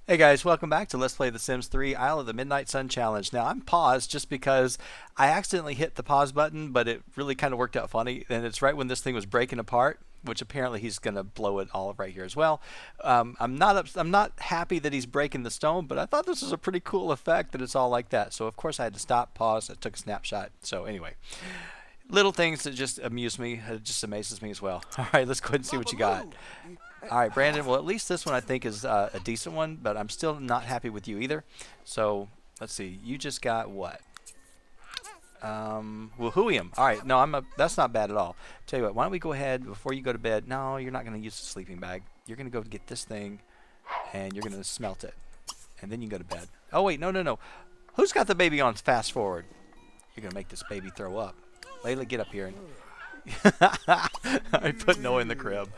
Hey guys, welcome back to Let's Play The Sims 3 Isle of the Midnight Sun Challenge. Now I'm paused just because I accidentally hit the pause button, but it really kind of worked out funny. And it's right when this thing was breaking apart, which apparently he's going to blow it all right here as well. I'm not happy that he's breaking the stone, but I thought this was a pretty cool effect that it's all like that. So of course I had to stop, pause, I took a snapshot. So anyway, little things that just amuse me. It just amazes me as well. All right, let's go ahead and see what you got. All right, Brandon. Well, at least this one I think is a decent one, but I'm still not happy with you either. So let's see. You just got what? Woohooium. All right. No, that's not bad at all. Tell you what. Why don't we go ahead before you go to bed? No, you're not going to use the sleeping bag. You're going to go get this thing, and you're going to smelt it, and then you can go to bed. Oh wait, no, no, no. Who's got the baby on fast forward? You're going to make this baby throw up. Layla, get up here. I put Noah in the crib.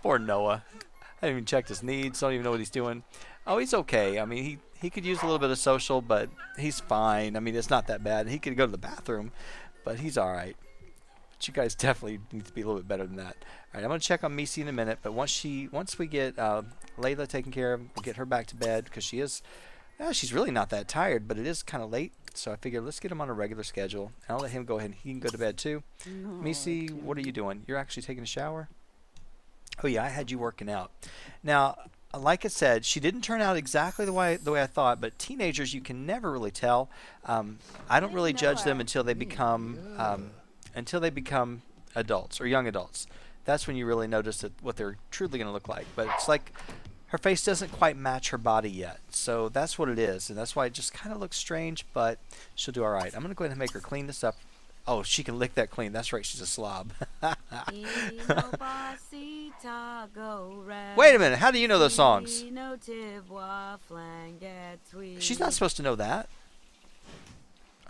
Poor Noah. I haven't even checked his needs. Don't even know what he's doing. Oh, he's okay. I mean, he could use a little bit of social, but he's fine. I mean, it's not that bad. He could go to the bathroom, but he's all right. But you guys definitely need to be a little bit better than that. All right, I'm going to check on Missy in a minute, but once we get Layla taken care of, we'll get her back to bed because she's really not that tired, but it is kind of late. So I figured let's get him on a regular schedule. And I'll let him go ahead. He can go to bed too. Missy, what are you doing? You're actually taking a shower? Oh yeah, I had you working out. Now, like I said, she didn't turn out exactly the way I thought, but teenagers you can never really tell. I don't really judge them until they become adults or young adults. That's when you really notice what they're truly going to look like. But it's like her face doesn't quite match her body yet. So that's what it is, and that's why it just kind of looks strange, but she'll do all right. I'm going to go ahead and make her clean this up. Oh, she can lick that clean. That's right, she's a slob. Wait a minute, how do you know those songs? She's not supposed to know that.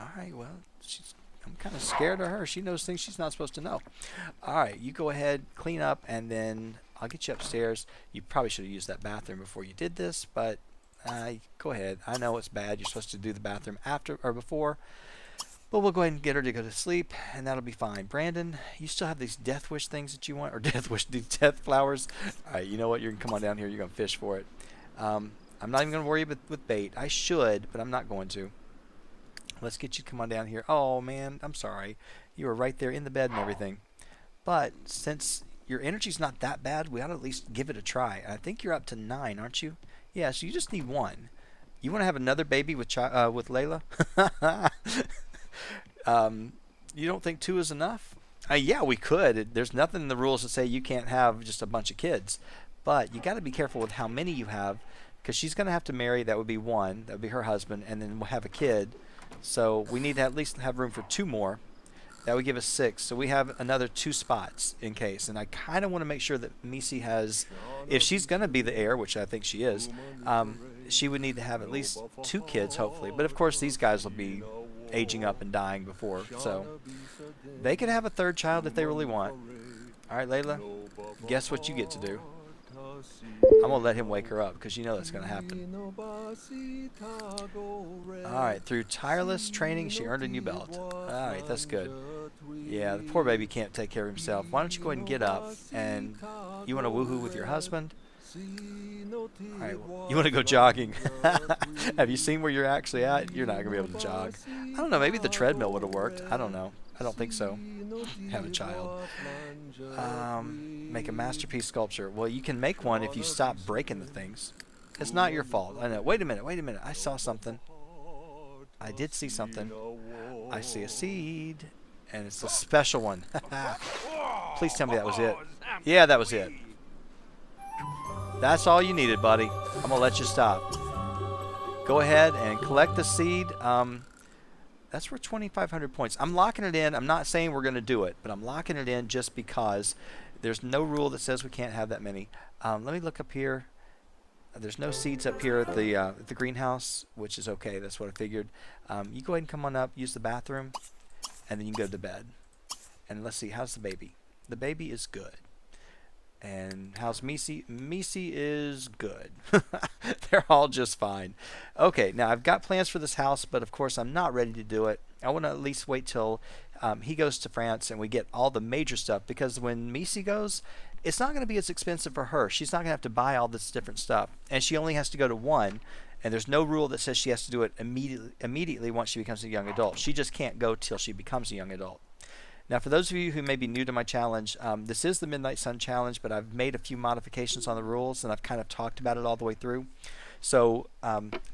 Alright, well, I'm kind of scared of her. She knows things she's not supposed to know. Alright, you go ahead, clean up, and then I'll get you upstairs. You probably should have used that bathroom before you did this, but go ahead. I know it's bad. You're supposed to do the bathroom after or before. But we'll go ahead and get her to go to sleep, and that'll be fine. Brandon, you still have these death wish things that you want, or these death flowers. All right, you know what? You can come on down here. You're going to fish for it. I'm not even going to worry with bait. I should, but I'm not going to. Let's get you to come on down here. Oh, man, I'm sorry. You were right there in the bed and everything. But since your energy's not that bad, we ought to at least give it a try. I think you're up to 9, aren't you? Yeah, so you just need 1. You want to have another baby with Layla? You don't think 2 is enough? Yeah, we could. There's nothing in the rules that say you can't have just a bunch of kids. But you got to be careful with how many you have, because she's going to have to marry. That would be 1. That would be her husband, and then we'll have a kid. So we need to at least have room for 2 more. That would give us 6. So we have another 2 spots in case. And I kind of want to make sure that Missy has, if she's going to be the heir, which I think she is, she would need to have at least 2 kids, hopefully. But of course, these guys will be aging up and dying before, so they can have a 3rd child if they really want. All right, Layla, guess what you get to do? I'm gonna let him wake her up because you know that's gonna happen. All right, through tireless training, she earned a new belt. All right, that's good. Yeah, the poor baby can't take care of himself. Why don't you go ahead and get up, and you want to woohoo with your husband? All right, you want to go jogging? Have you seen where you're actually at? You're not going to be able to jog. I don't know. Maybe the treadmill would have worked. I don't know. I don't think so. Have a child. Make a masterpiece sculpture. Well, you can make one if you stop breaking the things. It's not your fault. I know. Wait a minute. Wait a minute. I saw something. I did see something. I see a seed, and it's a special one. Please tell me that was it. Yeah, that was it. That's all you needed, buddy. I'm going to let you stop. Go ahead and collect the seed. That's worth 2,500 points. I'm locking it in. I'm not saying we're going to do it, but I'm locking it in just because there's no rule that says we can't have that many. Let me look up here. There's no seeds up here at the greenhouse, which is okay. That's what I figured. You go ahead and come on up, use the bathroom, and then you can go to bed. And let's see, how's the baby? The baby is good. And how's Missy? Missy is good. They're all just fine. Okay, now I've got plans for this house, but of course I'm not ready to do it. I want to at least wait till he goes to France and we get all the major stuff, because when Missy goes, it's not going to be as expensive for her. She's not going to have to buy all this different stuff. And she only has to go to one. And there's no rule that says she has to do it immediately once she becomes a young adult. She just can't go till she becomes a young adult. Now, for those of you who may be new to my challenge, this is the Midnight Sun Challenge, but I've made a few modifications on the rules, and I've kind of talked about it all the way through. So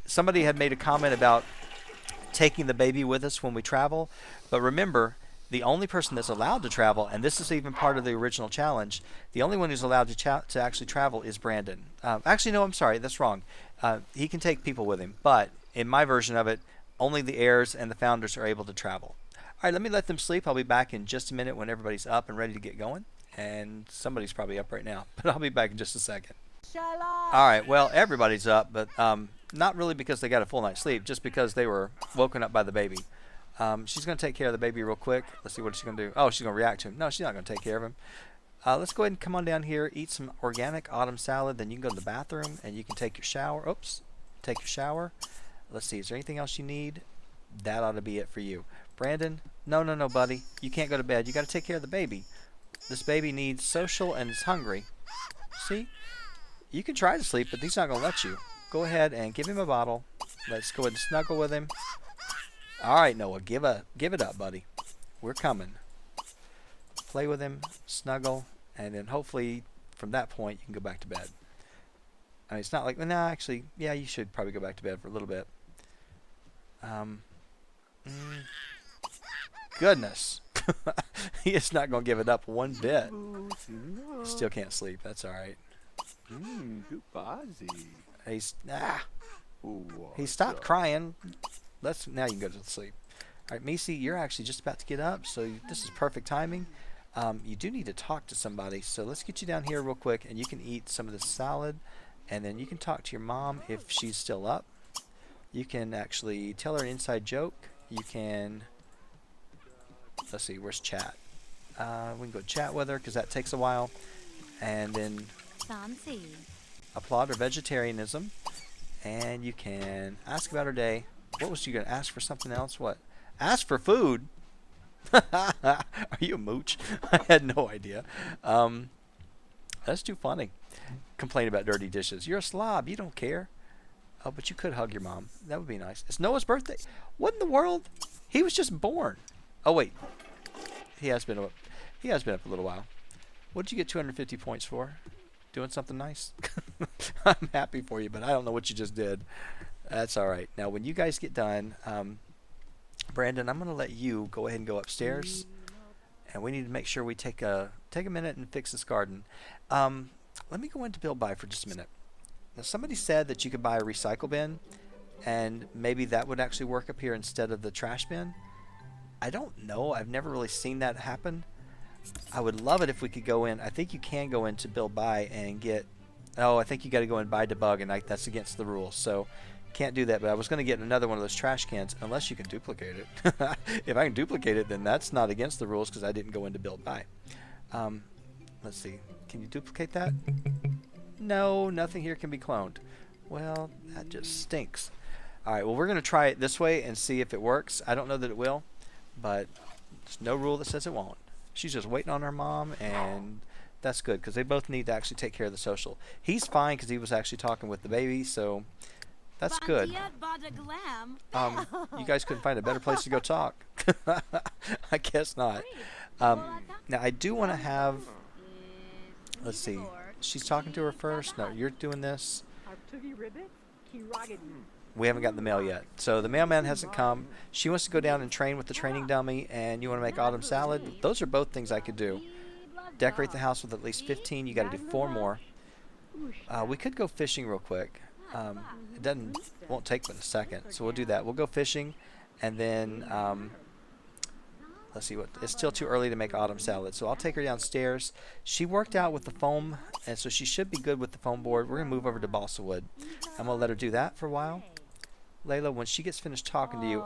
somebody had made a comment about taking the baby with us when we travel, but remember, the only person that's allowed to travel, and this is even part of the original challenge, the only one who's allowed to actually travel is Brandon. Actually, no, I'm sorry, that's wrong. He can take people with him, but in my version of it, only the heirs and the founders are able to travel. All right, let me let them sleep. I'll be back in just a minute when everybody's up and ready to get going. And somebody's probably up right now, but I'll be back in just a second. All right, well, everybody's up, but not really because they got a full night's sleep, just because they were woken up by the baby. She's going to take care of the baby real quick. Let's see what she's going to do. Oh, she's going to react to him. No, she's not going to take care of him. Let's go ahead and come on down here, eat some organic autumn salad. Then you can go to the bathroom and you can take your shower. Oops, take your shower. Let's see, is there anything else you need? That ought to be it for you. Brandon, no, buddy. You can't go to bed. You got to take care of the baby. This baby needs social and is hungry. See? You can try to sleep, but he's not going to let you. Go ahead and give him a bottle. Let's go ahead and snuggle with him. All right, Noah, give it up, buddy. We're coming. Play with him, snuggle, and then hopefully from that point you can go back to bed. I mean, it's not like, no, actually, yeah, you should probably go back to bed for a little bit. Goodness. He is not going to give it up one bit. Still can't sleep. That's all right. He stopped crying. Now you can go to sleep. All right, Misi, you're actually just about to get up, so this is perfect timing. You do need to talk to somebody, so let's get you down here real quick, and you can eat some of this salad, and then you can talk to your mom if she's still up. You can actually tell her an inside joke. You can, let's see, where's chat? We can go chat with her because that takes a while, and then applaud her vegetarianism, and you can ask about her day. What was you going to ask for something else? What? Ask for food? Are you a mooch? I had no idea. That's too funny. Complain about dirty dishes. You're a slob. You don't care. Oh, but you could hug your mom. That would be nice. It's Noah's birthday. What in the world? He was just born. Oh, wait. He has been up a little while. What did you get 250 points for? Doing something nice? I'm happy for you, but I don't know what you just did. That's all right. Now, when you guys get done, Brandon, I'm going to let you go ahead and go upstairs, and we need to make sure we take a minute and fix this garden. Let me go into Build Buy for just a minute. Now, somebody said that you could buy a recycle bin, and maybe that would actually work up here instead of the trash bin. I don't know. I've never really seen that happen. I would love it if we could go in. I think you can go into Build Buy and get... Oh, I think you got to go in Buy Debug, and that's against the rules. So can't do that. But I was going to get another one of those trash cans, unless you can duplicate it. If I can duplicate it, then that's not against the rules because I didn't go into Build Buy. Let's see. Can you duplicate that? No, nothing here can be cloned. Well, that just stinks. All right, well, we're going to try it this way and see if it works. I don't know that it will, but there's no rule that says it won't. She's just waiting on her mom, and that's good because they both need to actually take care of the social. He's fine because he was actually talking with the baby, so that's good. You guys couldn't find a better place to go talk. I guess not. Now, I do want to have... Let's see. She's talking to her first. No, you're doing this. We haven't gotten the mail yet. So the mailman hasn't come. She wants to go down and train with the training dummy, and you want to make autumn salad. Those are both things I could do. Decorate the house with at least 15. You got to do 4 more. We could go fishing real quick. It won't take but a second, so we'll do that. We'll go fishing, and then let's see, it's still too early to make autumn salad, so I'll take her downstairs. She worked out with the foam, and so she should be good with the foam board. We're gonna move over to balsa wood. I'm gonna let her do that for a while. Layla, when she gets finished talking to you,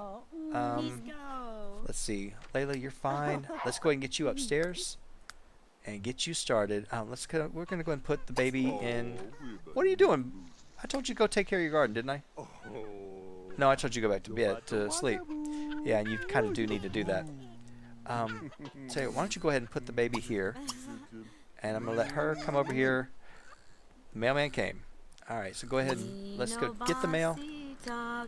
let's see, Layla, you're fine. Let's go ahead and get you upstairs and get you started. We're gonna go and put the baby in. What are you doing? I told you to go take care of your garden, didn't I? No, I told you to go back to bed to sleep. Yeah, and you kind of do need to do that. So why don't you go ahead and put the baby here, And I'm going to let her come over here. The mailman came. All right, so go ahead and let's go get the mail. All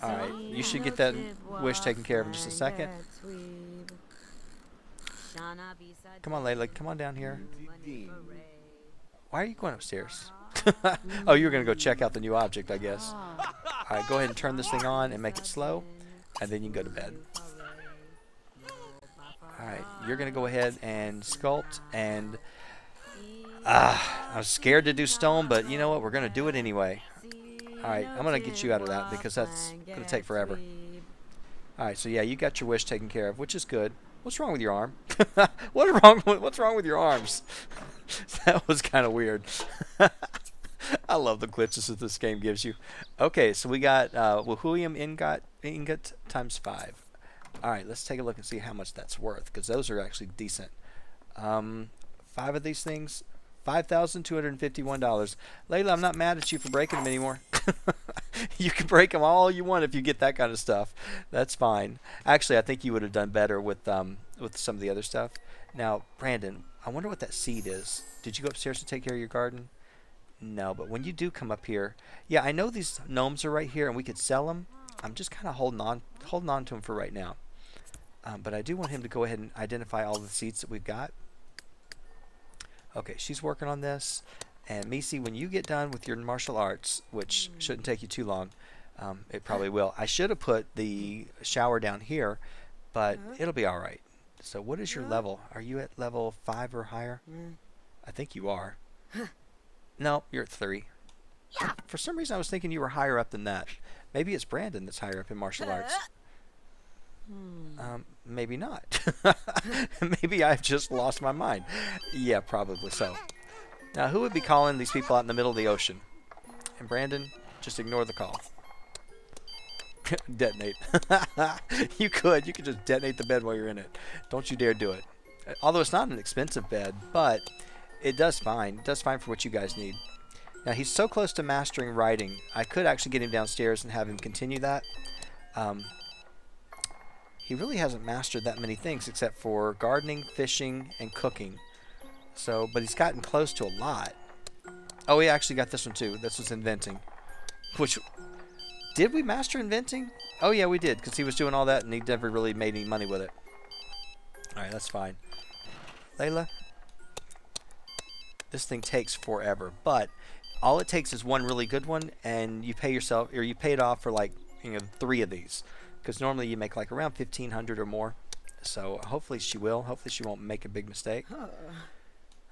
right, you should get that wish taken care of in just a second. Come on, Layla, come on down here. Why are you going upstairs? Oh, you were going to go check out the new object, I guess. All right, go ahead and turn this thing on and make it slow, and then you can go to bed. All right, you're going to go ahead and sculpt, and I was scared to do stone, but you know what? We're going to do it anyway. All right, I'm going to get you out of that because that's going to take forever. All right, so yeah, you got your wish taken care of, which is good. What's wrong with your arm? What's wrong with your arms? That was kind of weird. I love the glitches that this game gives you. Okay, so we got Wilhelium ingot times 5. All right, let's take a look and see how much that's worth, because those are actually decent. 5 of these things, $5,251. Layla, I'm not mad at you for breaking them anymore. You can break them all you want if you get that kind of stuff. That's fine. Actually, I think you would have done better with some of the other stuff. Now, Brandon, I wonder what that seed is. Did you go upstairs to take care of your garden? No, but when you do come up here, yeah, I know these gnomes are right here and we could sell them. I'm just kind of holding on to them for right now. But I do want him to go ahead and identify all the seeds that we've got. Okay, she's working on this. And Misi, when you get done with your martial arts, which shouldn't take you too long, it probably will. I should have put the shower down here, but it'll be all right. So what is your level? Are you at level 5 or higher? I think you are. No, you're at 3. For some reason, I was thinking you were higher up than that. Maybe it's Brandon that's higher up in martial arts. Maybe not. Maybe I've just lost my mind. Yeah, probably so. Now, who would be calling these people out in the middle of the ocean? And Brandon, just ignore the call. Detonate. You could just detonate the bed while you're in it. Don't you dare do it. Although it's not an expensive bed, but it does fine. It does fine for what you guys need. Now, he's so close to mastering writing, I could actually get him downstairs and have him continue that. He really hasn't mastered that many things except for gardening, fishing, and cooking. So, but he's gotten close to a lot. Oh, he actually got this one too. This was inventing. Which, did we master inventing? Oh yeah, we did, because he was doing all that and he never really made any money with it. Alright, that's fine. Layla, this thing takes forever, but all it takes is one really good one, and you pay yourself, or you pay it off for like, 3 of these, because normally you make like around 1,500 or more. So hopefully she will. Hopefully she won't make a big mistake.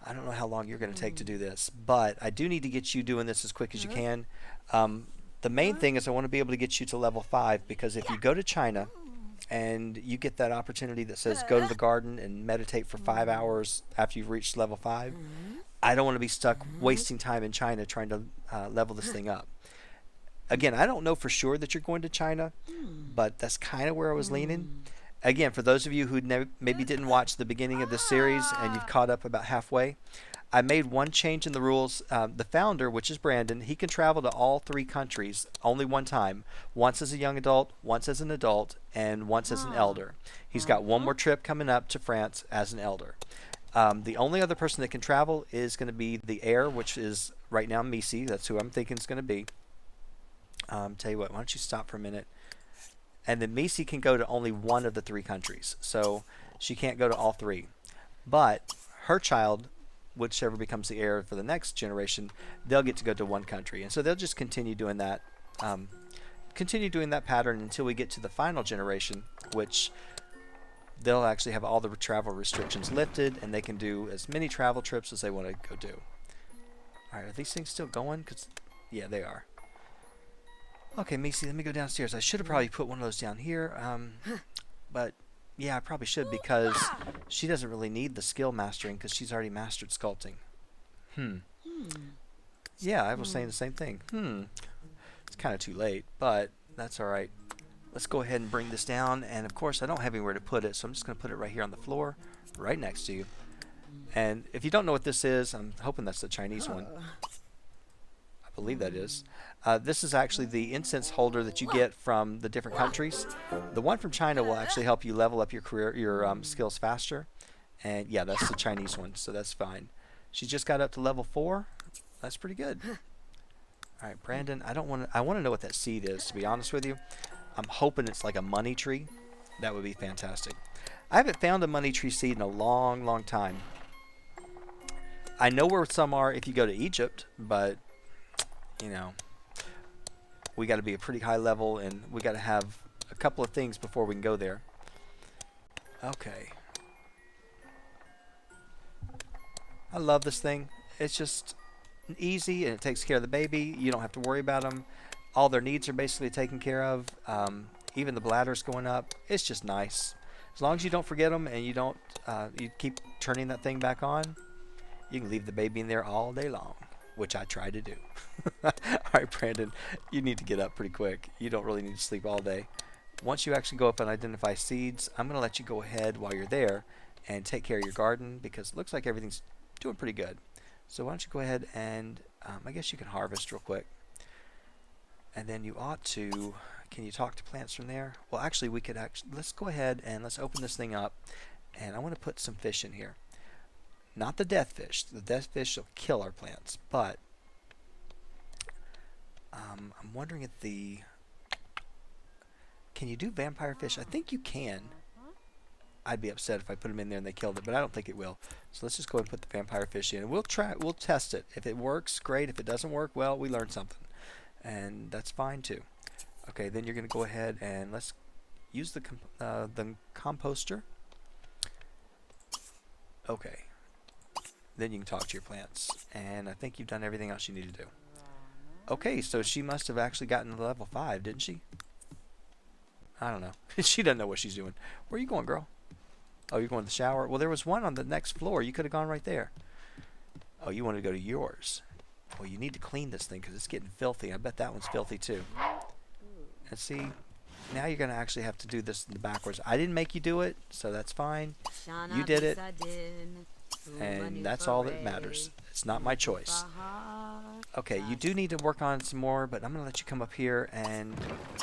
I don't know how long you're going to take to do this, but I do need to get you doing this as quick as you can. The main thing is I want to be able to get you to level 5, because if you go to China and you get that opportunity that says go to the garden and meditate for 5 hours after you've reached level 5, I don't want to be stuck wasting time in China trying to level this thing up. Again, I don't know for sure that you're going to China, but that's kind of where I was leaning. Again, for those of you who maybe didn't watch the beginning of this series and you've caught up about halfway, I made one change in the rules. The founder, which is Brandon, he can travel to all 3 countries only one time. Once as a young adult, once as an adult, and once as an elder. He's got one more trip coming up to France as an elder. The only other person that can travel is going to be the heir, which is right now Misi. That's who I'm thinking is going to be. Tell you what, why don't you stop for a minute? And then Misi can go to only one of the 3 countries. So she can't go to all 3. But her child, whichever becomes the heir for the next generation, they'll get to go to one country. And so they'll just continue doing that pattern until we get to the final generation, which they'll actually have all the travel restrictions lifted, and they can do as many travel trips as they want to go do. All right, are these things still going? 'Cause, yeah, they are. Okay, Misi, let me go downstairs. I should have probably put one of those down here, but yeah, I probably should, because she doesn't really need the skill mastering because she's already mastered sculpting. Yeah, I was saying the same thing. It's kind of too late, but that's all right. Let's go ahead and bring this down, and of course I don't have anywhere to put it, so I'm just going to put it right here on the floor, right next to you. And if you don't know what this is, I'm hoping that's the Chinese one. I believe that is. This is actually the incense holder that you get from the different countries. The one from China will actually help you level up your career, your skills faster. And yeah, that's the Chinese one, so that's fine. She just got up to level 4. That's pretty good. All right, Brandon, I want to know what that seed is, to be honest with you. I'm hoping it's like a money tree. That would be fantastic. I haven't found a money tree seed in a long, long time. I know where some are if you go to Egypt, but, you know, we got to be a pretty high level, and we got to have a couple of things before we can go there. Okay. I love this thing. It's just easy, and it takes care of the baby. You don't have to worry about them. All their needs are basically taken care of. Even the bladder's going up. It's just nice. As long as you don't forget them and you don't, you keep turning that thing back on, you can leave the baby in there all day long, which I try to do. All right, Brandon, you need to get up pretty quick. You don't really need to sleep all day. Once you actually go up and identify seeds, I'm going to let you go ahead while you're there and take care of your garden, because it looks like everything's doing pretty good. So why don't you go ahead and, I guess you can harvest real quick. And then you ought to, can you talk to plants from there? Well, actually, we could let's go ahead and let's open this thing up. And I want to put some fish in here. Not the death fish. The death fish will kill our plants. But I'm wondering if can you do vampire fish? I think you can. I'd be upset if I put them in there and they killed it, but I don't think it will. So let's just go ahead and put the vampire fish in. We'll test it. If it works, great. If it doesn't work, well, we learned something. And that's fine too. Okay, then you're going to go ahead and let's use the composter. Okay. Then you can talk to your plants. And I think you've done everything else you need to do. Okay, so she must have actually gotten to level 5, didn't she? I don't know. She doesn't know what she's doing. Where are you going, girl? Oh, you're going to the shower? Well, there was one on the next floor. You could have gone right there. Oh, you want to go to yours. Well, you need to clean this thing because it's getting filthy. I bet that one's filthy too. And see, now you're going to actually have to do this backwards. I didn't make you do it, so that's fine. You did it. And that's all that matters. It's not my choice. Okay, you do need to work on some more, but I'm going to let you come up here and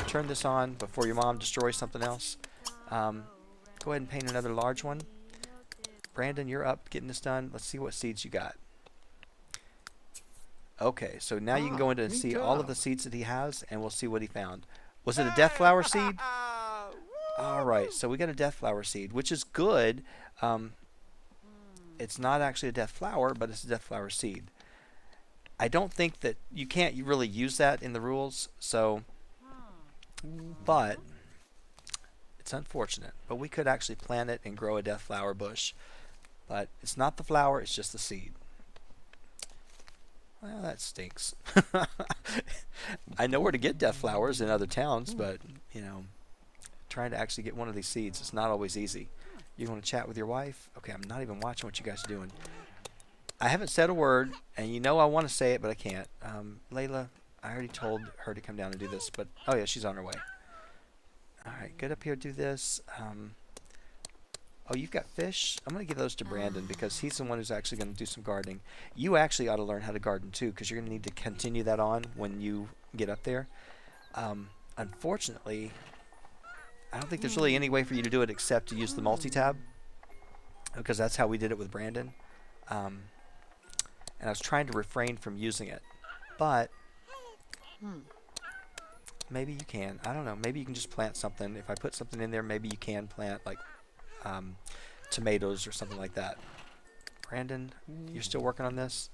turn this on before your mom destroys something else. Go ahead and paint another large one. Brandon, you're up getting this done. Let's see what seeds you got. Okay, so now you can go in and see all of the seeds that he has, and we'll see what he found. Was it a death flower seed? All right, so we got a death flower seed, which is good. It's not actually a death flower, but it's a death flower seed. I don't think that you can't really use that in the rules, so, but it's unfortunate. But we could actually plant it and grow a death flower bush. But it's not the flower, it's just the seed. Well, that stinks. I know where to get death flowers in other towns, but, you know, trying to actually get one of these seeds, it's not always easy. You want to chat with your wife? Okay, I'm not even watching what you guys are doing. I haven't said a word, and you know I want to say it, but I can't. Layla, I already told her to come down and do this, but, oh yeah, she's on her way. Alright, get up here, do this. Oh, you've got fish? I'm going to give those to Brandon because he's the one who's actually going to do some gardening. You actually ought to learn how to garden too, because you're going to need to continue that on when you get up there. Unfortunately, I don't think there's really any way for you to do it except to use the multi-tab, because that's how we did it with Brandon. And I was trying to refrain from using it, but maybe you can. I don't know. Maybe you can just plant something. If I put something in there, maybe you can plant like tomatoes or something like that. Brandon, you're still working on this.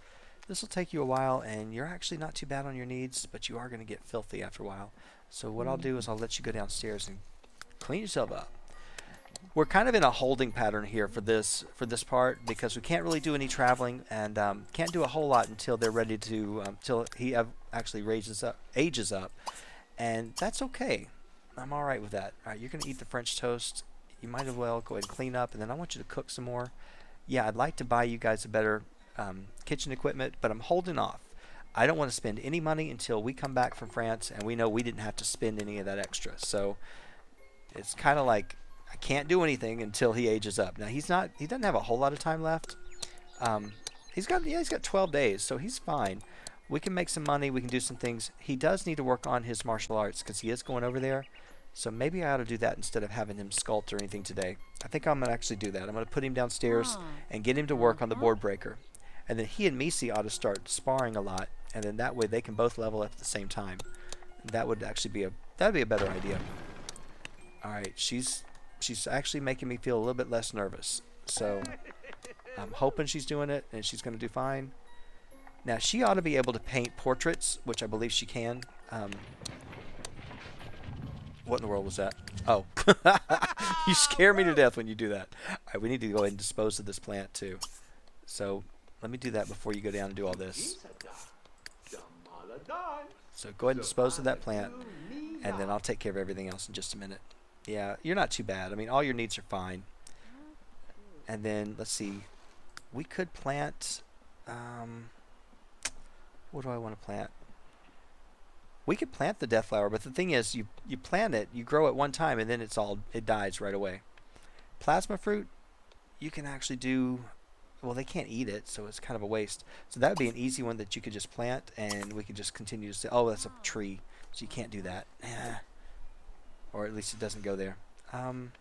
This will take you a while, and you're actually not too bad on your needs, but you are going to get filthy after a while. So what I'll do is I'll let you go downstairs and clean yourself up. We're kind of in a holding pattern here for this part, because we can't really do any traveling, and can't do a whole lot until they're ready to until he actually ages up, and that's okay. I'm all right with that. All right, you're gonna eat the French toast. You might as well go ahead and clean up, and then I want you to cook some more. Yeah, I'd like to buy you guys a better kitchen equipment, but I'm holding off. I don't want to spend any money until we come back from France and we know we didn't have to spend any of that extra. So it's kind of like I can't do anything until he ages up. Now he doesn't have a whole lot of time left. He's got 12 days, so he's fine. We can make some money. We can do some things. He does need to work on his martial arts because he is going over there. So maybe I ought to do that instead of having him sculpt or anything today. I think I'm going to actually do that. I'm going to put him downstairs and get him to work on the board breaker. And then he and Misi ought to start sparring a lot. And then that way they can both level up at the same time. That would actually be that'd be a better idea. Alright, she's actually making me feel a little bit less nervous. So I'm hoping she's doing it and she's going to do fine. Now she ought to be able to paint portraits, which I believe she can. What in the world was that? Oh. You scare me to death when you do that. Alright, we need to go ahead and dispose of this plant too. So let me do that before you go down and do all this. So go ahead and dispose of that plant, and then I'll take care of everything else in just a minute. Yeah, you're not too bad. I mean, all your needs are fine. And then, let's see. We could plant... what do I want to plant? We could plant the death flower, but the thing is, you plant it, you grow it one time, and then it dies right away. Plasma fruit, you can actually do... Well, they can't eat it, so it's kind of a waste. So that would be an easy one that you could just plant, and we could just continue to say, oh, that's a tree, so you can't do that. Or at least it doesn't go there.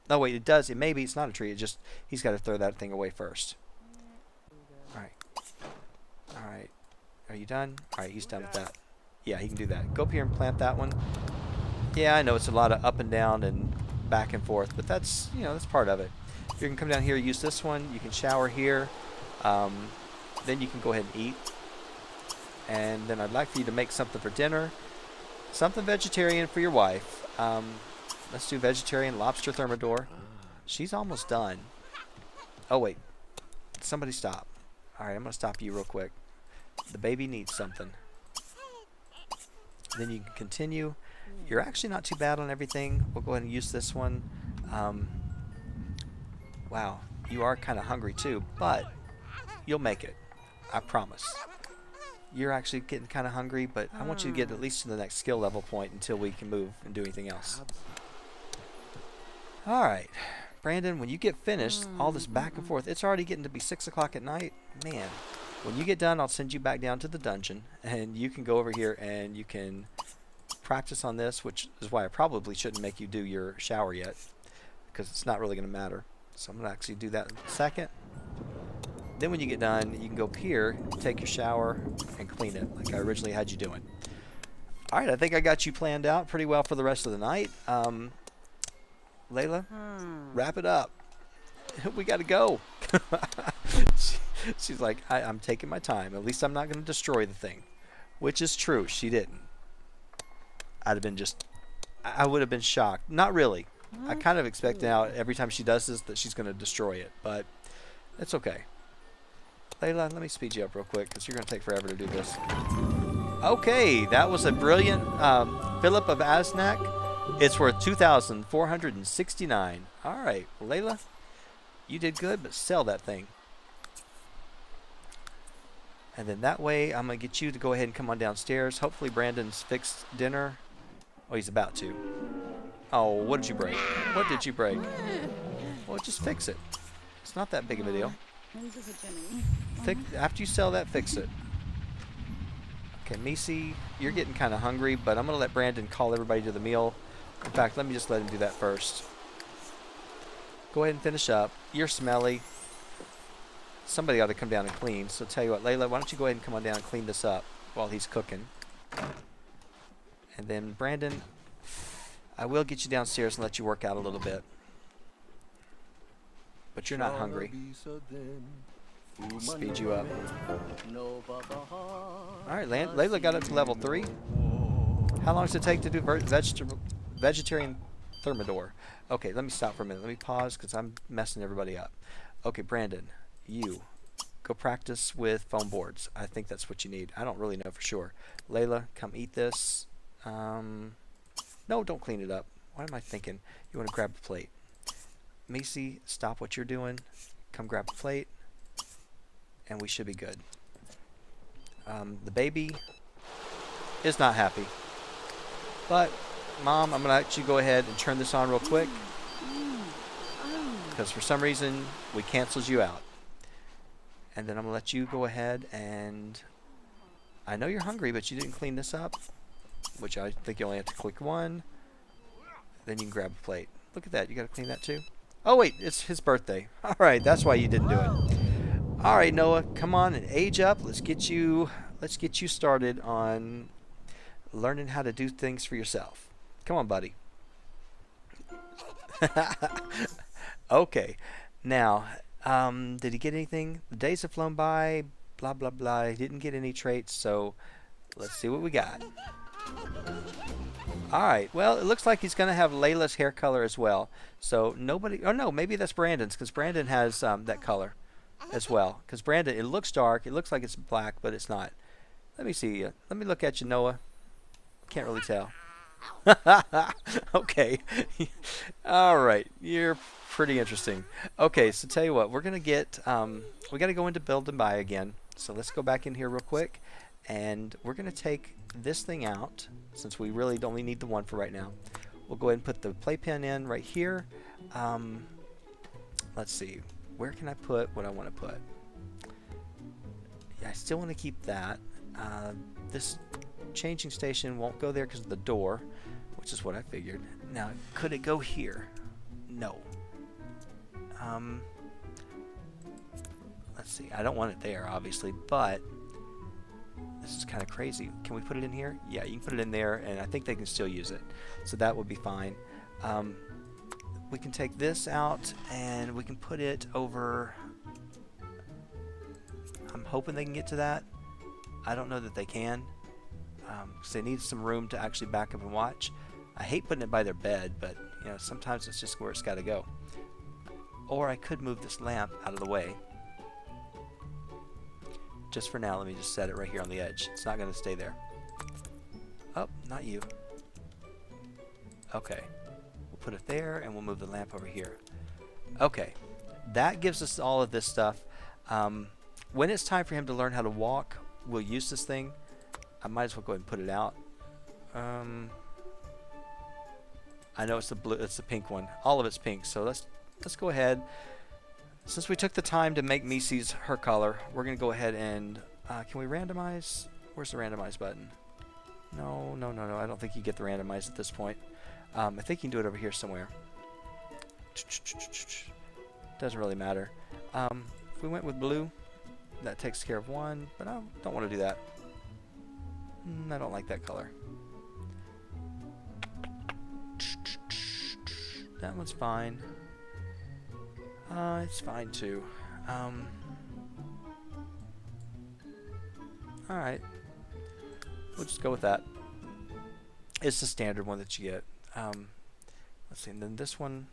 No, wait, it does. Maybe it's not a tree. It just, he's got to throw that thing away first. All right. All right. Are you done? All right, he's done with that. Yeah, he can do that. Go up here and plant that one. Yeah, I know it's a lot of up and down and back and forth, but that's, you know, that's part of it. You can come down here, use this one. You can shower here. Then you can go ahead and eat. And then I'd like for you to make something for dinner. Something vegetarian for your wife. Let's do vegetarian lobster thermidor. She's almost done. Oh, wait. Somebody stop. Alright, I'm going to stop you real quick. The baby needs something. Then you can continue. You're actually not too bad on everything. We'll go ahead and use this one. Wow, you are kind of hungry too, but you'll make it. I promise. You're actually getting kind of hungry, but I want you to get at least to the next skill level point until we can move and do anything else. Alright, Brandon, when you get finished, all this back and forth, it's already getting to be 6 o'clock at night. Man, when you get done, I'll send you back down to the dungeon, and you can go over here and you can practice on this, which is why I probably shouldn't make you do your shower yet, because it's not really going to matter. So I'm going to actually do that in a second. Then when you get done, you can go up here, take your shower, and clean it like I originally had you doing. Alright, I think I got you planned out pretty well for the rest of the night. Layla, wrap it up. We got to go. She's like, I'm taking my time. At least I'm not going to destroy the thing. Which is true. She didn't. I'd have been I would have been shocked. Not really. I kind of expect now every time she does this that she's going to destroy it, but it's okay. Layla, let me speed you up real quick because you're going to take forever to do this. Okay, that was a brilliant Philip of Asnac. It's worth 2,469. All right, Layla, you did good, but sell that thing. And then that way, I'm going to get you to go ahead and come on downstairs. Hopefully Brandon's fixed dinner. Oh, he's about to. Oh, what did you break? What did you break? Well, just fix it. It's not that big of a deal. After you sell that, fix it. Okay, Misi, you're getting kind of hungry, but I'm going to let Brandon call everybody to the meal. In fact, let me just let him do that first. Go ahead and finish up. You're smelly. Somebody ought to come down and clean. So tell you what, Layla, why don't you go ahead and come on down and clean this up while he's cooking. And then Brandon, I will get you downstairs and let you work out a little bit. But you're not hungry. Speed you up. Alright, Layla got up to level 3. How long does it take to do vegetarian thermidor? Okay, let me stop for a minute. Let me pause because I'm messing everybody up. Okay, Brandon, you go practice with foam boards. I think that's what you need. I don't really know for sure. Layla, come eat this. No, don't clean it up. What am I thinking? You want to grab a plate. Misi, stop what you're doing. Come grab a plate. And we should be good. The baby is not happy. But, Mom, I'm going to let you go ahead and turn this on real quick. Because for some reason, we canceled you out. And then I'm going to let you go ahead and... I know you're hungry, but you didn't clean this up. Which I think you only have to click one. Then you can grab a plate. Look at that. You got to clean that too. Oh wait, it's his birthday. All right, that's why you didn't do it. All right, Noah, come on and age up. Let's get you started on learning how to do things for yourself. Come on, buddy. Okay. Now, did he get anything? The days have flown by. Blah blah blah. He didn't get any traits, so let's see what we got. All right. Well, it looks like he's going to have Layla's hair color as well. So nobody. Oh no, maybe that's Brandon's because Brandon has that color as well. Because Brandon, it looks dark. It looks like it's black, but it's not. Let me see. Let me look at you, Noah. Can't really tell. Okay. All right. You're pretty interesting. Okay. So tell you what, we're gonna get. We got to go into build and buy again. So let's go back in here real quick, and we're gonna take this thing out since we really only need the one for right now. We'll go ahead and put the playpen in right here. Let's see. Where can I put what I want to put? Yeah, I still want to keep that. This changing station won't go there because of the door, which is what I figured. Now, could it go here? No. Let's see. I don't want it there, obviously, but this is kind of crazy. Can we put it in here? Yeah, you can put it in there, and I think they can still use it. So that would be fine. We can take this out, and we can put it over. I'm hoping they can get to that. I don't know that they can, because they need some room to actually back up and watch. I hate putting it by their bed, but you know, sometimes it's just where it's got to go. Or I could move this lamp out of the way. Just for now, let me just set it right here on the edge. It's not going to stay there. Oh, not you. Okay. We'll put it there, and we'll move the lamp over here. Okay. That gives us all of this stuff. When it's time for him to learn how to walk, we'll use this thing. I might as well go ahead and put it out. I know it's the blue, it's the pink one. All of it's pink, so let's go ahead. Since we took the time to make Misi's her color, we're gonna go ahead and can we randomize? Where's the randomize button? No. I don't think you get the randomize at this point. I think you can do it over here somewhere. Doesn't really matter. If we went with blue, that takes care of one, but I don't want to do that. I don't like that color. That one's fine. It's fine too. Alright. We'll just go with that. It's the standard one that you get. Let's see, and then this one,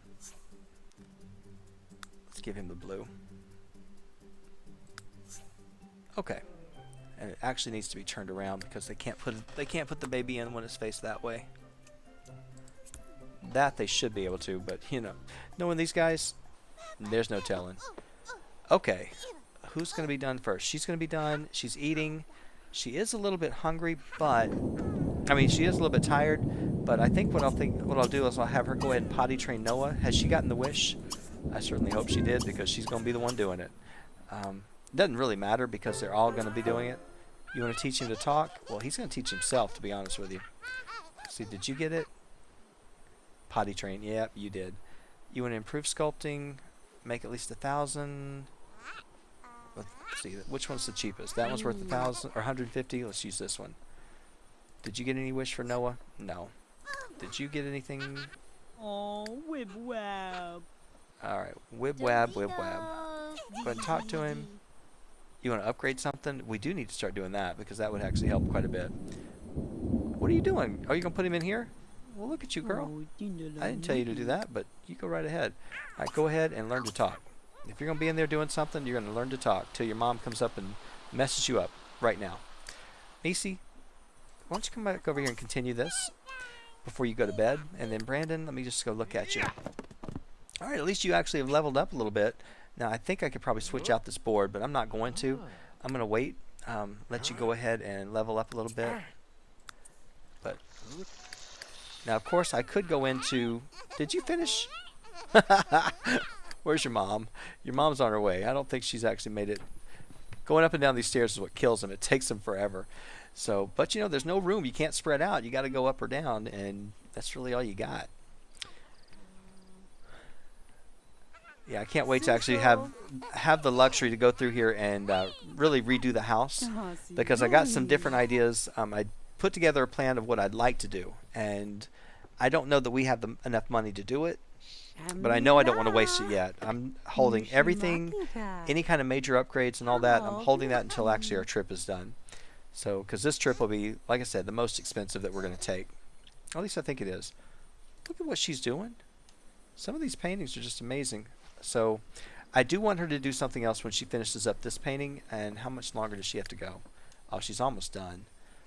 let's give him the blue. Okay. And it actually needs to be turned around because they can't put the baby in when it's faced that way. That they should be able to, but you know, knowing these guys, there's no telling. Okay, who's going to be done first? She's going to be done. She's eating. She is a little bit hungry, but I mean, she is a little bit tired. But I think what I'll do is I'll have her go ahead and potty train Noah. Has she gotten the wish? I certainly hope she did because she's going to be the one doing it. Doesn't really matter because they're all going to be doing it. You want to teach him to talk? Well, he's going to teach himself, to be honest with you. See, did you get it? Potty train. Yep, you did. You want to improve sculpting? Make at least 1,000. Let's see, which one's the cheapest? That one's worth 1,000 or 150. Let's use this one. Did you get any wish for Noah? No. Did you get anything? Oh, wib wab. All right, wib wab, wib wab. Go ahead and talk to him. You want to upgrade something? We do need to start doing that because that would actually help quite a bit. What are you doing? Are you gonna put him in here? Well, look at you, girl. I didn't tell you to do that, but you go right ahead. All right, go ahead and learn to talk. If you're going to be in there doing something, you're going to learn to talk till your mom comes up and messes you up right now. Macy, why don't you come back over here and continue this before you go to bed? And then Brandon, let me just go look at you. All right, at least you actually have leveled up a little bit. Now, I think I could probably switch out this board, but I'm not going to. I'm going to wait, let you go ahead and level up a little bit. But now, of course, I could go into... Did you finish? Where's your mom? Your mom's on her way. I don't think she's actually made it. Going up and down these stairs is what kills them. It takes them forever. So, but you know, there's no room. You can't spread out. You got to go up or down, and that's really all you got. Yeah, I can't wait to actually have the luxury to go through here and really redo the house, because I got some different ideas. I put together a plan of what I'd like to do, and I don't know that we have enough money to do it, but I know I don't want to waste it yet. I'm holding everything, any kind of major upgrades and all that. I'm holding that until actually our trip is done. So, because this trip will be, like I said, the most expensive that we're going to take. At least I think it is. Look at what she's doing. Some of these paintings are just amazing. So I do want her to do something else when she finishes up this painting. And how much longer does she have to go? Oh, she's almost done.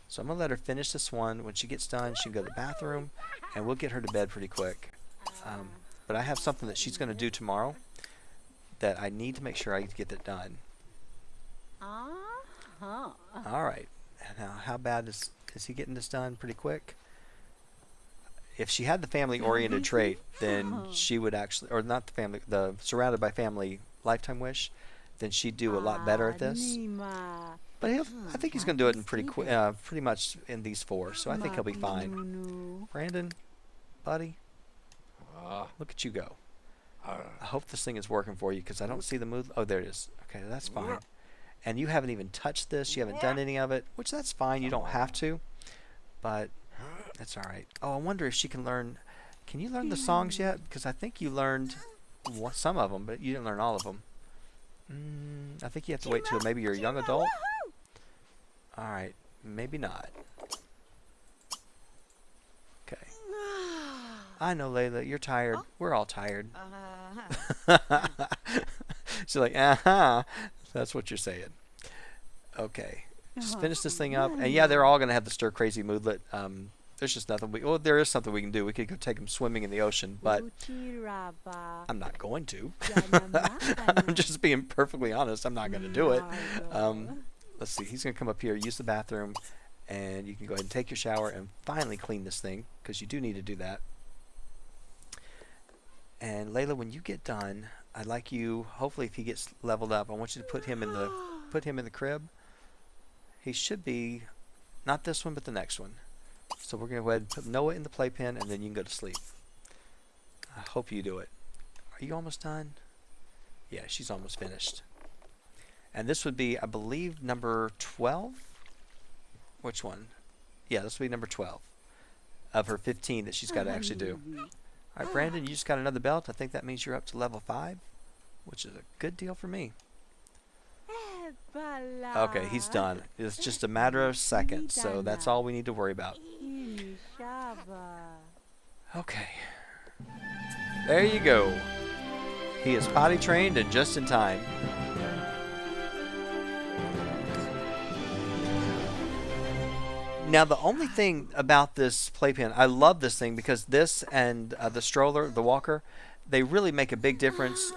So I'm going to let her finish this one. When she gets done, she can go to the bathroom, and we'll get her to bed pretty quick. But I have something that she's going to do tomorrow that I need to make sure I get that done. All right. Now, how bad is he getting this done pretty quick? If she had the family-oriented trait, then she would actually, or not the surrounded by family lifetime wish, then she'd do a lot better at this. But I think he's going to do it in pretty much in these 4, so I think he'll be fine. Brandon, buddy, look at you go. I hope this thing is working for you, because I don't see the move. Oh, there it is. Okay, that's fine. And you haven't even touched this. You haven't done any of it, which that's fine. You don't have to, but that's all right. Oh, I wonder if she can learn. Can you learn the songs yet? Because I think you learned some of them, but you didn't learn all of them. I think you have to wait till maybe you're a young adult. All right, maybe not. Okay. I know, Layla, you're tired. We're all tired. She's like, that's what you're saying. Okay. Just finish this thing up. And yeah, they're all going to have the stir crazy moodlet. There's just nothing well, there is something we can do. We could go take them swimming in the ocean, but I'm not going to. I'm just being perfectly honest. I'm not going to do it. Let's see. He's going to come up here, use the bathroom, and you can go ahead and take your shower and finally clean this thing, because you do need to do that. And Layla, when you get done, I'd like you, hopefully if he gets leveled up, I want you to put him in the crib. He should be, not this one, but the next one. So we're going to go ahead and put Noah in the playpen, and then you can go to sleep. I hope you do it. Are you almost done? Yeah, she's almost finished. And this would be, I believe, number 12? Which one? Yeah, this would be number 12 of her 15 that she's got to actually do. All right, Brandon, you just got another belt. I think that means you're up to level 5, which is a good deal for me. Okay, he's done. It's just a matter of seconds, so that's all we need to worry about. Okay. There you go. He is potty trained and just in time. Now, the only thing about this playpen, I love this thing because this and the stroller, the walker, they really make a big difference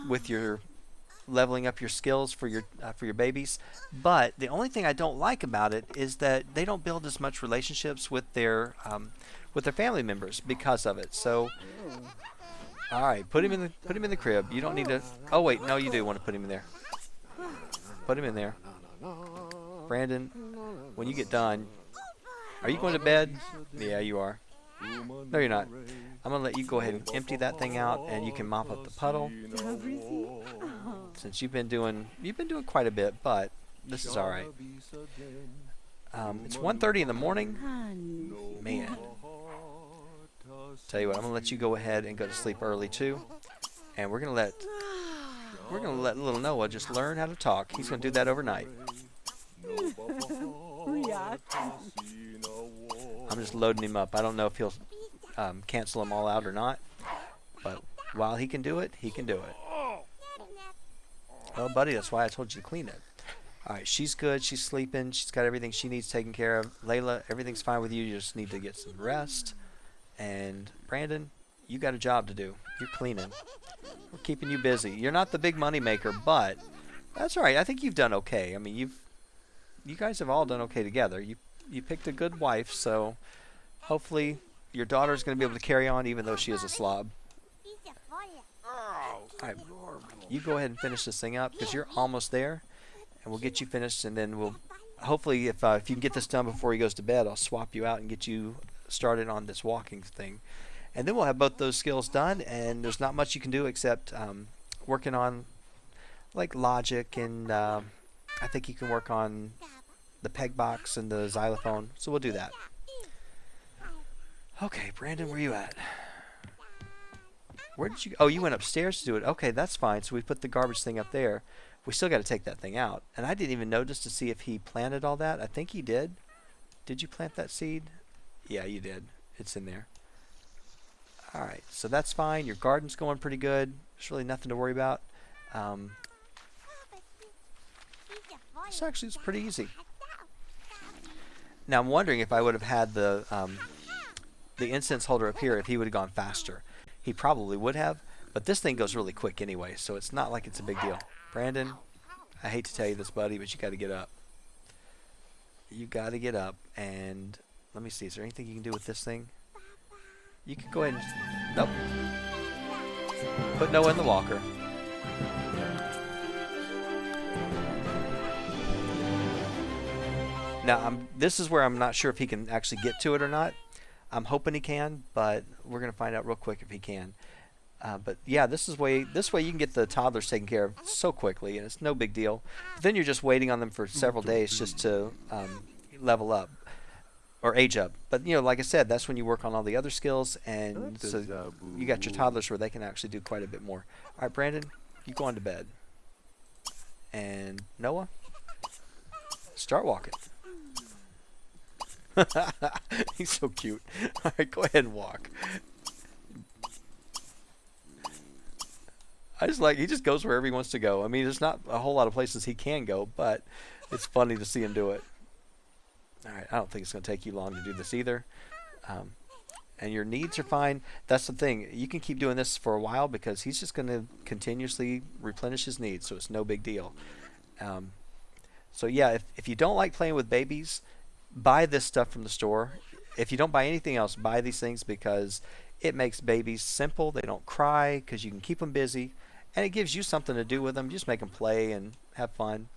with your leveling up your skills for your babies. But the only thing I don't like about it is that they don't build as much relationships with their family members because of it. So, all right, put him in the crib. You don't need to. Oh wait, no, you do want to put him in there. Put him in there. Brandon, when you get done, are you going to bed? Yeah, you are. No, you're not. I'm going to let you go ahead and empty that thing out, and you can mop up the puddle. Since you've been doing quite a bit, but this is all right. It's 1:30 in the morning. Man. Tell you what, I'm going to let you go ahead and go to sleep early too. And we're going to let little Noah just learn how to talk. He's going to do that overnight. I'm just loading him up. I don't know if he'll cancel them all out or not, but while he can do it, he can do it. Well, buddy, that's why I told you to clean it. All right, she's good. She's sleeping. She's got everything she needs taken care of. Layla, everything's fine with you. You just need to get some rest. And Brandon, you got a job to do. You're cleaning. We're keeping you busy. You're not the big money maker, but that's all right. I think you've done okay. I mean, you guys have all done okay together. You picked a good wife, so hopefully your daughter's going to be able to carry on even though she is a slob. All right, you go ahead and finish this thing up because you're almost there, and we'll get you finished, and then we'll hopefully if you can get this done before he goes to bed, I'll swap you out and get you started on this walking thing. And then we'll have both those skills done, and there's not much you can do except working on like logic, and I think you can work on the peg box and the xylophone. So we'll do that. Okay, Brandon, where you at? Where did you? Oh, you went upstairs to do it. Okay, that's fine. So we put the garbage thing up there. We still got to take that thing out. And I didn't even notice to see if he planted all that. I think he did. Did you plant that seed? Yeah, you did. It's in there. All right, so that's fine. Your garden's going pretty good. There's really nothing to worry about. This actually is pretty easy. Now I'm wondering if I would have had the incense holder up here, if he would have gone faster. He probably would have, but this thing goes really quick anyway, so it's not like it's a big deal. Brandon, I hate to tell you this, buddy, but you got to get up. You got to get up, and let me see. Is there anything you can do with this thing? You can go ahead and... Nope. Put Noah in the walker. Now, this is where I'm not sure if he can actually get to it or not. I'm hoping he can, but we're going to find out real quick if he can. But yeah, this way you can get the toddlers taken care of so quickly, and it's no big deal. But then you're just waiting on them for several days just to level up or age up. But you know, like I said, that's when you work on all the other skills, and so you got your toddlers where they can actually do quite a bit more. All right, Brandon, you go on to bed, and Noah, start walking. He's so cute. All right, go ahead and walk. I just like, he just goes wherever he wants to go. I mean, there's not a whole lot of places he can go, but it's funny to see him do it. All right, I don't think it's going to take you long to do this either. And your needs are fine. That's the thing. You can keep doing this for a while because he's just going to continuously replenish his needs, so it's no big deal. So yeah, if you don't like playing with babies, buy this stuff from the store. If you don't buy anything else, buy these things because it makes babies simple. They don't cry because you can keep them busy, and it gives you something to do with them. Just make them play and have fun.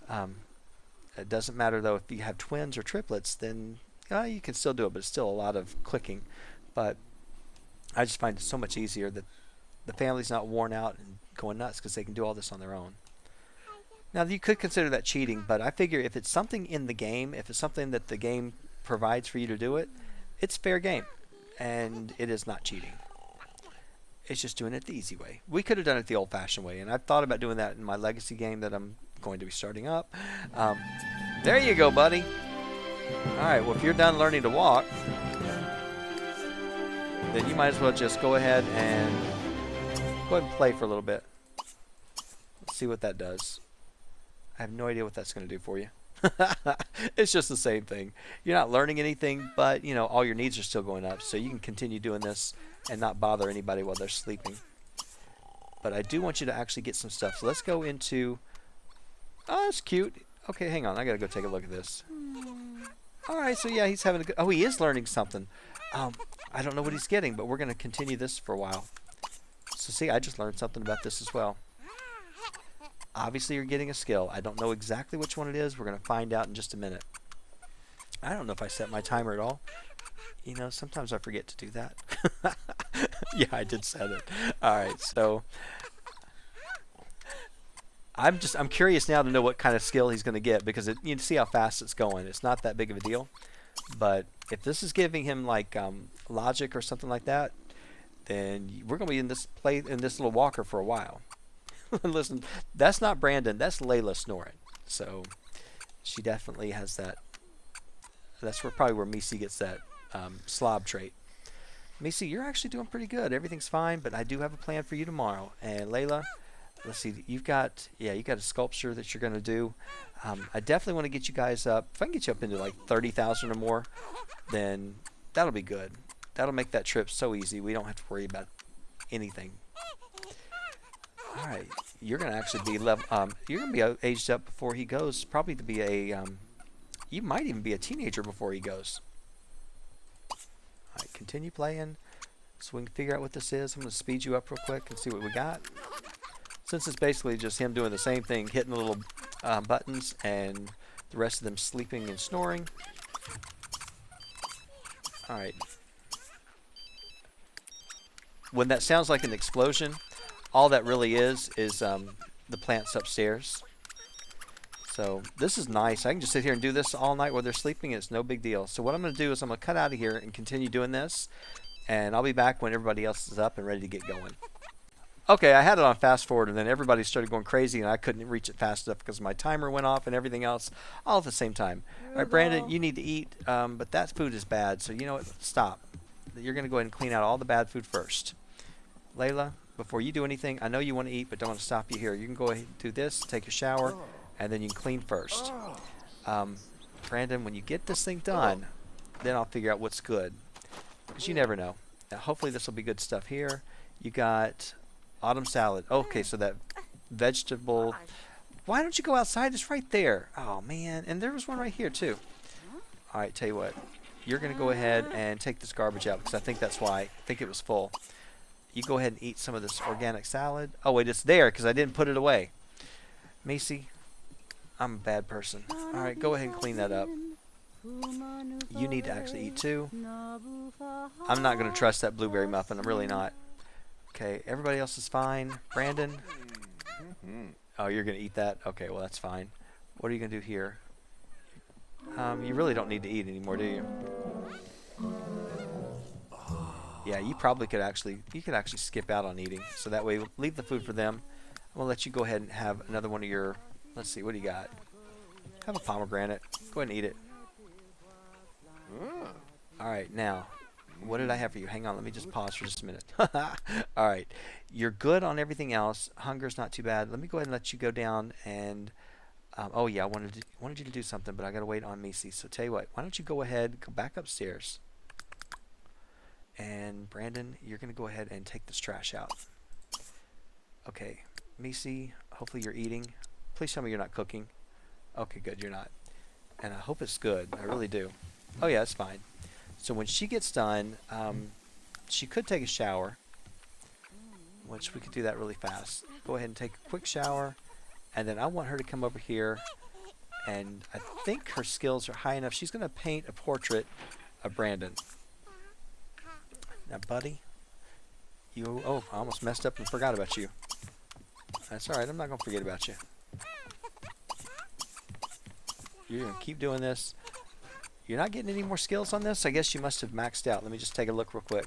It doesn't matter though if you have twins or triplets, then you can still do it, but it's still a lot of clicking. But I just find it so much easier that the family's not worn out and going nuts because they can do all this on their own. Now, you could consider that cheating, but I figure if it's something in the game, if it's something that the game provides for you to do it, it's fair game, and it is not cheating. It's just doing it the easy way. We could have done it the old-fashioned way, and I've thought about doing that in my legacy game that I'm going to be starting up. There you go, buddy. All right, well, if you're done learning to walk, then you might as well just go ahead and play for a little bit. Let's see what that does. I have no idea what that's going to do for you. It's just the same thing. You're not learning anything, but you know, all your needs are still going up, so you can continue doing this and not bother anybody while they're sleeping. But I do want you to actually get some stuff. So let's go into... Oh, that's cute. Okay, hang on. I got to go take a look at this. All right, so yeah, he's having a good... Oh, he is learning something. I don't know what he's getting, but we're going to continue this for a while. So see, I just learned something about this as well. Obviously, you're getting a skill. I don't know exactly which one it is. We're going to find out in just a minute. I don't know if I set my timer at all. You know, sometimes I forget to do that. Yeah, I did set it. All right, so I'm curious now to know what kind of skill he's going to get because you see how fast it's going. It's not that big of a deal. But if this is giving him like logic or something like that, then we're going to be in this little walker for a while. Listen, that's not Brandon. That's Layla snoring. So she definitely has that. That's probably where Misi gets that slob trait. Misi, you're actually doing pretty good. Everything's fine, but I do have a plan for you tomorrow. And Layla, let's see. You got a sculpture that you're going to do. I definitely want to get you guys up. If I can get you up into like 30,000 or more, then that'll be good. That'll make that trip so easy. We don't have to worry about anything. All right, you're gonna actually be you're gonna be aged up before he goes. Probably to be you might even be a teenager before he goes. All right, continue playing, so we can figure out what this is. I'm gonna speed you up real quick and see what we got. Since it's basically just him doing the same thing, hitting the little buttons, and the rest of them sleeping and snoring. All right. when that sounds like an explosion, all that really is the plants upstairs. So this is nice. I can just sit here and do this all night while they're sleeping. It's no big deal. So what I'm going to do is I'm going to cut out of here and continue doing this. And I'll be back when everybody else is up and ready to get going. Okay, I had it on fast forward, and then everybody started going crazy, and I couldn't reach it fast enough because my timer went off and everything else all at the same time. All right, Brandon, you need to eat, but that food is bad. So you know what? Stop. You're going to go ahead and clean out all the bad food first. Layla, before you do anything, I know you want to eat, but don't want to stop you here. You can go ahead and do this, take your shower, and then you can clean first. Brandon, when you get this thing done, then I'll figure out what's good. Because you never know. Now, hopefully this will be good stuff here. You got autumn salad. Okay, so that vegetable. Why don't you go outside? It's right there. Oh, man. And there was one right here, too. All right, tell you what. You're going to go ahead and take this garbage out because I think that's why. I think it was full. You go ahead and eat some of this organic salad. Oh, wait, it's there because I didn't put it away. Macy, I'm a bad person. All right, go ahead and clean that up. You need to actually eat too. I'm not going to trust that blueberry muffin. I'm really not. Okay, everybody else is fine. Brandon? Oh, you're going to eat that? Okay, well, that's fine. What are you going to do here? You really don't need to eat anymore, do you? Yeah, you probably could actually, skip out on eating. So that way, leave the food for them. I'm going to let you go ahead and have another one of your, let's see, what do you got? Have a pomegranate. Go ahead and eat it. All right, now, what did I have for you? Hang on, let me just pause for just a minute. All right, you're good on everything else. Hunger's not too bad. Let me go ahead and let you go down and, oh yeah, I wanted you to do something, but I got to wait on Macy. So tell you what, why don't you go ahead, go back upstairs. And Brandon, you're going to go ahead and take this trash out. Okay, Macy, hopefully you're eating. Please tell me you're not cooking. Okay, good, you're not. And I hope it's good. I really do. Oh yeah, it's fine. So when she gets done, she could take a shower, which we could do that really fast. Go ahead and take a quick shower, and then I want her to come over here, and I think her skills are high enough. She's going to paint a portrait of Brandon. Now, buddy, oh, I almost messed up and forgot about you. That's all right. I'm not going to forget about you. You're going to keep doing this. You're not getting any more skills on this? I guess you must have maxed out. Let me just take a look real quick.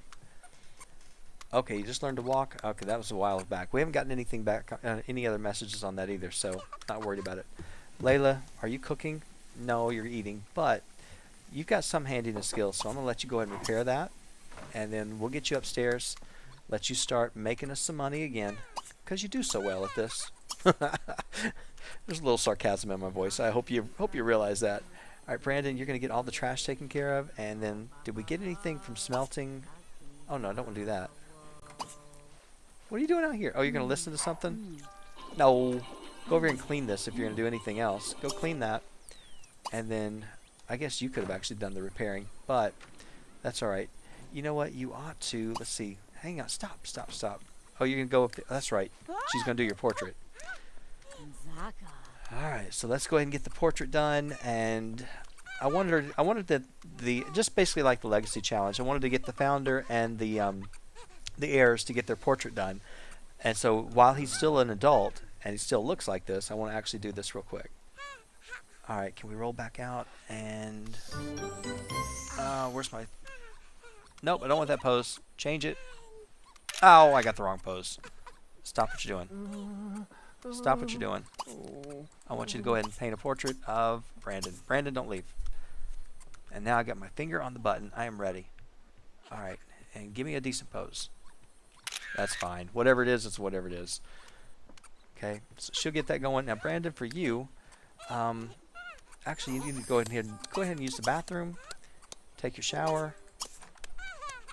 Okay, you just learned to walk? Okay, that was a while back. We haven't gotten anything back, any other messages on that either, so not worried about it. Layla, are you cooking? No, you're eating, but you've got some handiness skills, so I'm going to let you go ahead and repair that, and then we'll get you upstairs, let you start making us some money again, because you do so well at this. There's a little sarcasm in my voice. I hope you realize that. All right, Brandon, you're going to get all the trash taken care of, and then did we get anything from smelting? Oh, no, I don't want to do that. What are you doing out here? Oh, you're going to listen to something? No. Go over here and clean this if you're going to do anything else. Go clean that. And then I guess you could have actually done the repairing, but that's all right. You know what? You ought to, let's see. Hang on. Stop. Oh, you're going to go up there. That's right. She's going to do your portrait. All right, so let's go ahead and get the portrait done. And I wanted the just basically like the legacy challenge. I wanted to get the founder and the heirs to get their portrait done. And so while he's still an adult and he still looks like this, I want to actually do this real quick. All right, can we roll back out? And where's my? Nope, I don't want that pose. Change it. Oh, I got the wrong pose. Stop what you're doing. Stop what you're doing. I want you to go ahead and paint a portrait of Brandon. Brandon, don't leave. And now I got my finger on the button. I am ready. All right, and give me a decent pose. That's fine. Whatever it is, it's whatever it is. Okay, so she'll get that going. Now, Brandon, for you, actually, you need to go ahead and use the bathroom. Take your shower,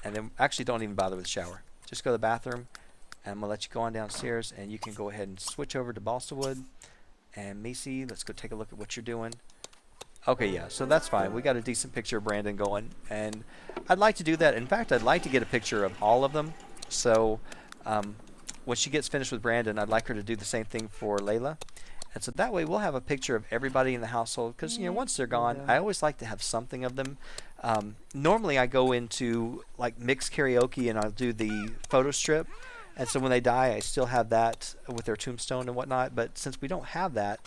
and then actually don't even bother with the shower. Just go to the bathroom. And I'm going to let you go on downstairs, and you can go ahead and switch over to balsa wood. And Macy, let's go take a look at what you're doing. Okay, yeah, so that's fine. We got a decent picture of Brandon going, and I'd like to do that. In fact, I'd like to get a picture of all of them. So when she gets finished with Brandon, I'd like her to do the same thing for Layla. And so that way we'll have a picture of everybody in the household because, you know, once they're gone, I always like to have something of them. Normally I go into like mixed karaoke and I'll do the photo strip, and so when they die I still have that with their tombstone and whatnot. But since we don't have that,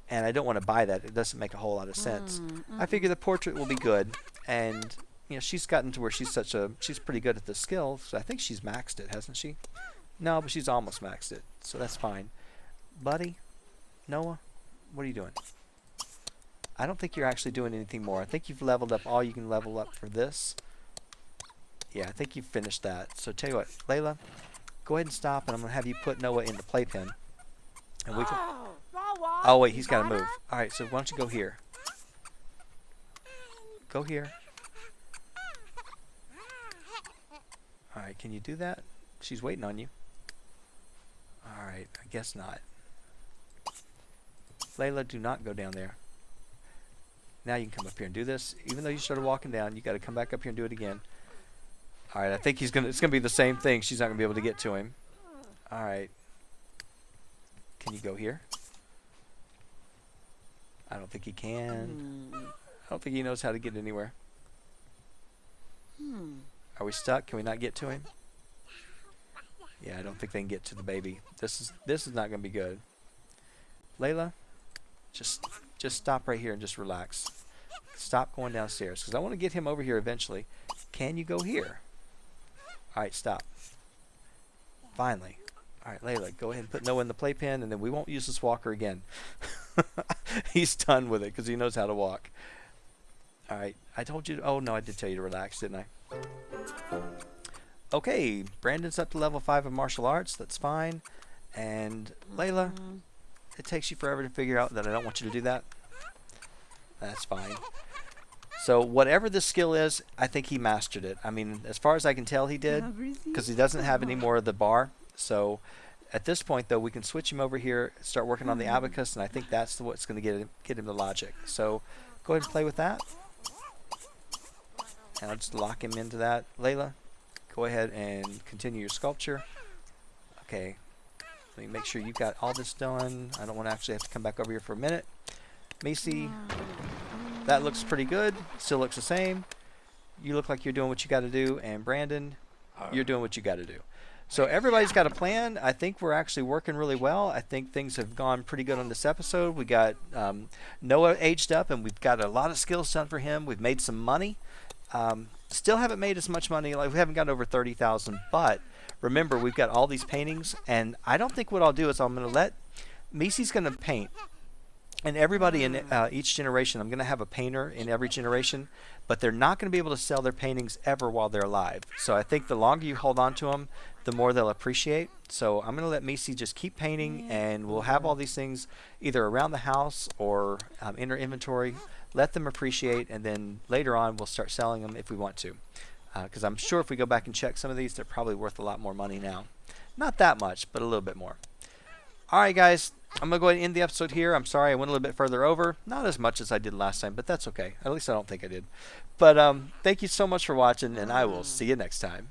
and I don't want to buy that, it doesn't make a whole lot of sense. I figure the portrait will be good, and she's gotten to where she's pretty good at the skill, so I think she's maxed it, hasn't she? No, but she's almost maxed it, so that's fine. Buddy, Noah, what are you doing? I don't think you're actually doing anything more. I think you've leveled up all you can level up for this. Yeah, I think you've finished that. So tell you what, Layla, go ahead and stop, and I'm gonna have you put Noah in the playpen, and we can. Oh wait, he's got to move. All right, so why don't you go here? Go here. All right, can you do that? She's waiting on you. All right, I guess not. Layla, do not go down there. Now you can come up here and do this. Even though you started walking down, you got to come back up here and do it again. All right, I think it's gonna be the same thing. She's not gonna be able to get to him. All right. Can you go here? I don't think he can. I don't think he knows how to get anywhere. Are we stuck? Can we not get to him? Yeah, I don't think they can get to the baby. This is not going to be good. Layla, just stop right here and just relax. Stop going downstairs because I want to get him over here eventually. Can you go here? All right, stop. Finally. All right, Layla, go ahead and put Noah in the playpen, and then we won't use this walker again. He's done with it because he knows how to walk. All right, I told you. Oh no, I did tell you to relax, didn't I? Okay, Brandon's up to level 5 of martial arts. That's fine. And Layla, it takes you forever to figure out that I don't want you to do that. That's fine. So whatever the skill is, I think he mastered it. I mean, as far as I can tell, he did, because he doesn't have any more of the bar. So at this point, though, we can switch him over here, start working on the abacus, and I think that's what's going to get him the logic. So go ahead and play with that. And I'll just lock him into that. Layla, go ahead and continue your sculpture. Okay. Let me make sure you've got all this done. I don't want to actually have to come back over here for a minute. Macy, that looks pretty good. Still looks the same. You look like you're doing what you got to do. And Brandon, you're doing what you got to do. So everybody's got a plan. I think we're actually working really well. I think things have gone pretty good on this episode. We got Noah aged up, and we've got a lot of skills done for him. We've made some money. Still haven't made as much money. Like we haven't got over 30,000. But remember, we've got all these paintings, and I don't think what I'll do is I'm going to let Macy's going to paint. And everybody in each generation, I'm going to have a painter in every generation, but they're not going to be able to sell their paintings ever while they're alive. So I think the longer you hold on to them, the more they'll appreciate. So I'm going to let Macy just keep painting, and we'll have all these things either around the house or in her inventory. Let them appreciate, and then later on we'll start selling them if we want to. Because I'm sure if we go back and check some of these, they're probably worth a lot more money now. Not that much, but a little bit more. All right, guys. I'm going to go ahead and end the episode here. I'm sorry I went a little bit further over. Not as much as I did last time, but that's okay. At least I don't think I did. But thank you so much for watching, and I will see you next time.